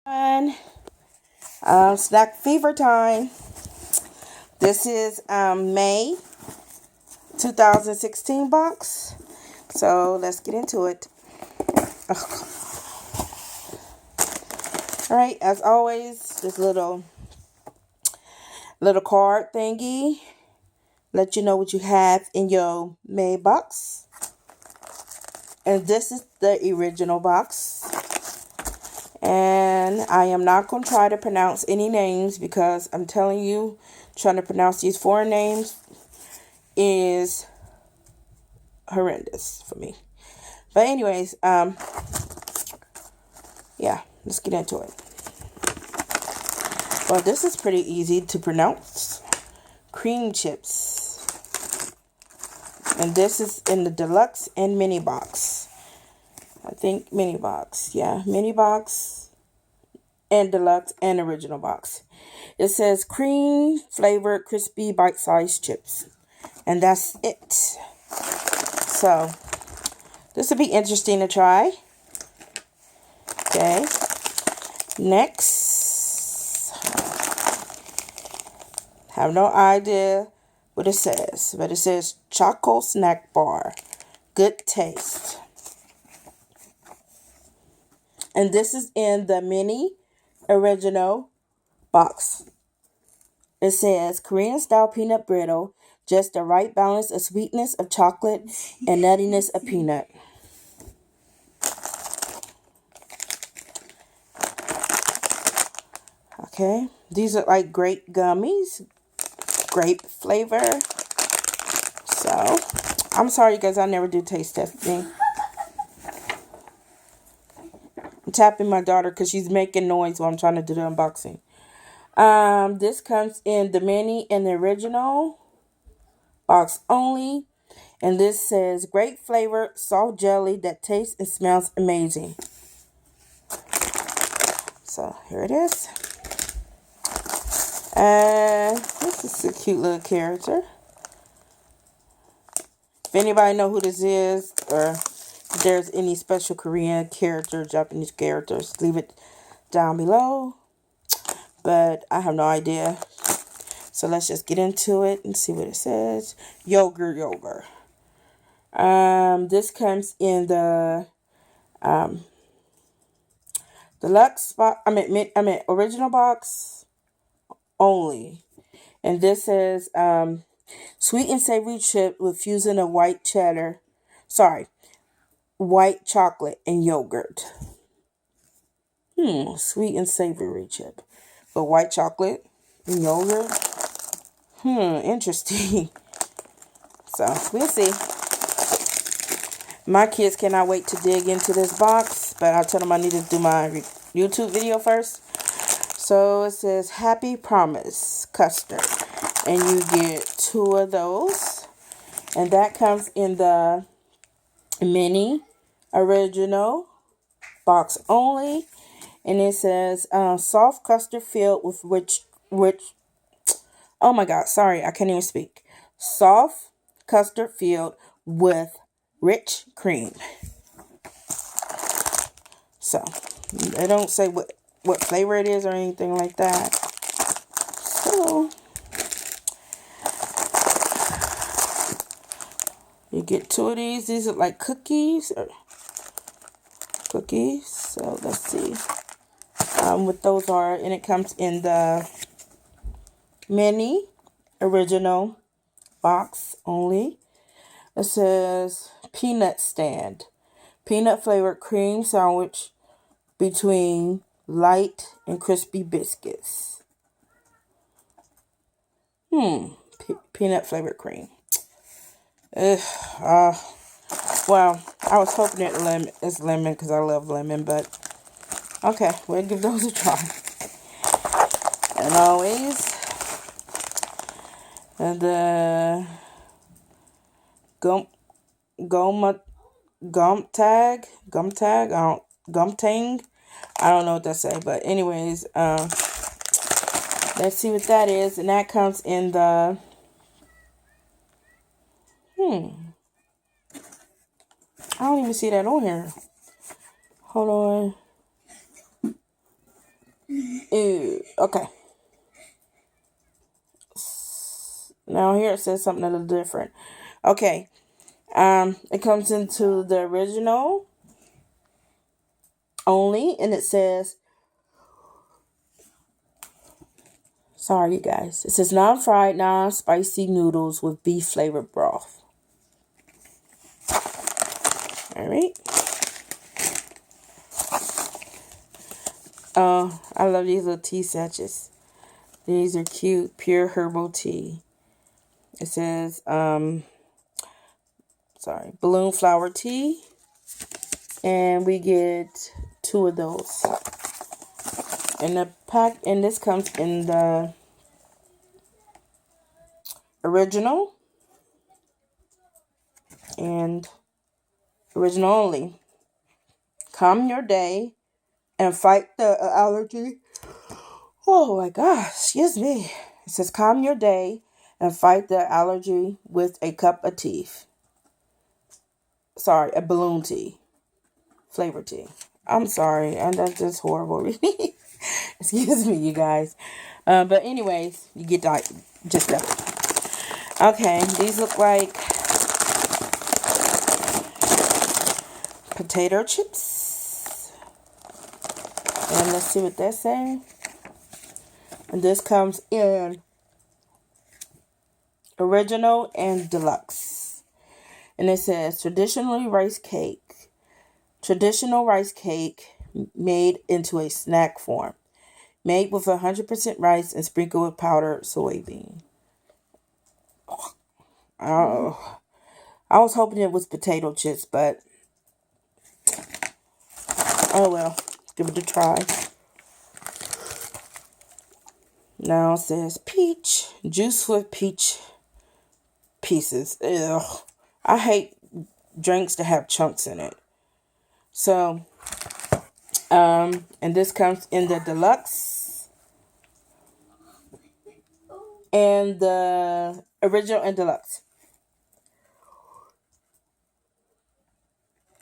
And snack fever time. This is May 2016 box. So let's get into it. Ugh. All right, as always, this little card thingy let you know what you have in your May box. And this is the original box. And I am not going to try to pronounce any names because I'm telling you, trying to pronounce these foreign names is horrendous for me. But anyways, yeah, let's get into it. Well, this is pretty easy to pronounce. Cream chips. And this is in the deluxe and mini box. I think mini box. Yeah, mini box and deluxe and original box. It says cream flavored crispy bite-sized chips. And that's it. So, this will be interesting to try. Okay. Next. Have no idea what it says. But it says Choco Snack Bar. Good taste. And this is in the mini original box. It says Korean style peanut brittle. Just the right balance of sweetness of chocolate and nuttiness of peanut. Okay. These are like grape gummies. Grape flavor. So, I'm sorry, you guys. I never do taste testing. I'm tapping my daughter because she's making noise while I'm trying to do the unboxing. This comes in the mini and the original box only. And this says grape flavored soft jelly that tastes and smells amazing. So, here it is. This is a cute little character. If anybody know who this is, or if there's any special Korean character, Japanese characters, leave it down below. But I have no idea. So let's just get into it and see what it says. Yogurt. This comes in the deluxe box. I mean original box only. And this says sweet and savory chip with fusion of white cheddar. Sorry, white chocolate and yogurt. Sweet and savory chip. But white chocolate and yogurt. Interesting. So, we'll see. My kids cannot wait to dig into this box. But I told them I need to do my YouTube video first. So, it says Happy Promise Custard. And you get 2 of those. And that comes in the mini original box only. And it says soft custard filled with rich. Oh my God, sorry, I can't even speak. Soft custard filled with rich cream. So, they don't say what flavor it is or anything like that. So, you get 2 of these. These are like cookies. So, let's see what those are. And it comes in the mini original box only. It says peanut stand. Peanut flavored cream sandwich between light and crispy biscuits. Peanut flavored cream. Ugh, well, I was hoping it's lemon because I love lemon, but okay, we'll give those a try. And always, the gumtang. I don't know what that say, but anyways, let's see what that is, and that comes in the I don't even see that on here. Hold on. Ew. Okay. Now here it says something a little different. Okay. It comes into the original only, and it says, sorry you guys, it says non-fried, non-spicy noodles with beef flavored broth. All right. Oh, I love these little tea sachets. These are cute. Pure herbal tea. It says, balloon flower tea. And we get 2 of those. And the pack, and this comes in the original and original only. Calm your day and fight the allergy. Oh my gosh, excuse me. It says calm your day and fight the allergy with a cup of tea. Sorry, a balloon tea. Flavor tea. I'm sorry, and that's just horrible. Excuse me, you guys. But anyways, you get that just that. Okay, these look like potato chips. And let's see what they're saying. And this comes in original and deluxe. And it says traditional rice cake made into a snack form. Made with 100% rice and sprinkled with powdered soybean. Oh, I was hoping it was potato chips, but oh well, give it a try. Now it says peach, juice with peach pieces. Ew. I hate drinks that have chunks in it. So, and this comes in the deluxe and the original and deluxe.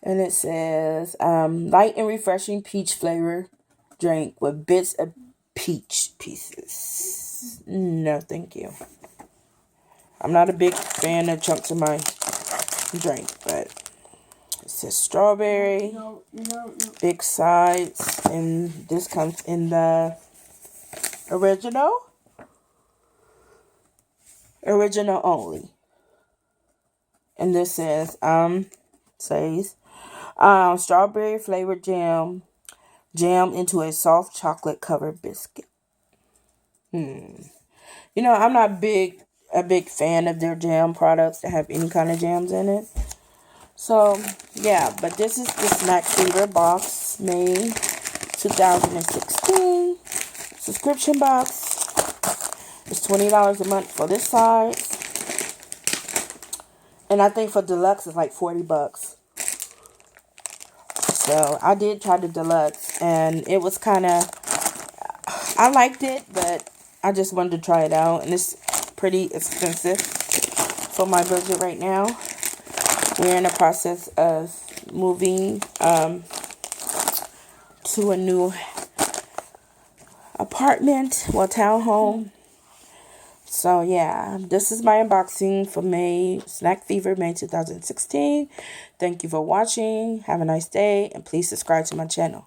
And it says light and refreshing peach flavor drink with bits of peach pieces. No, thank you. I'm not a big fan of chunks in my drink, but it says strawberry, big sides, and this comes in the original only. And this says strawberry flavored jam into a soft chocolate covered biscuit. You know, I'm not a big fan of their jam products that have any kind of jams in it. So, yeah, but this is the Snack Fever box, May 2016 subscription box. It's $20 a month for this size. And I think for deluxe it's like $40. So, I did try the deluxe and it was kind of, I liked it, but I just wanted to try it out. And it's pretty expensive for my budget right now. We're in the process of moving to a new apartment, well, townhome. So yeah, this is my unboxing for Snack Fever, May 2016. Thank you for watching. Have a nice day, and please subscribe to my channel.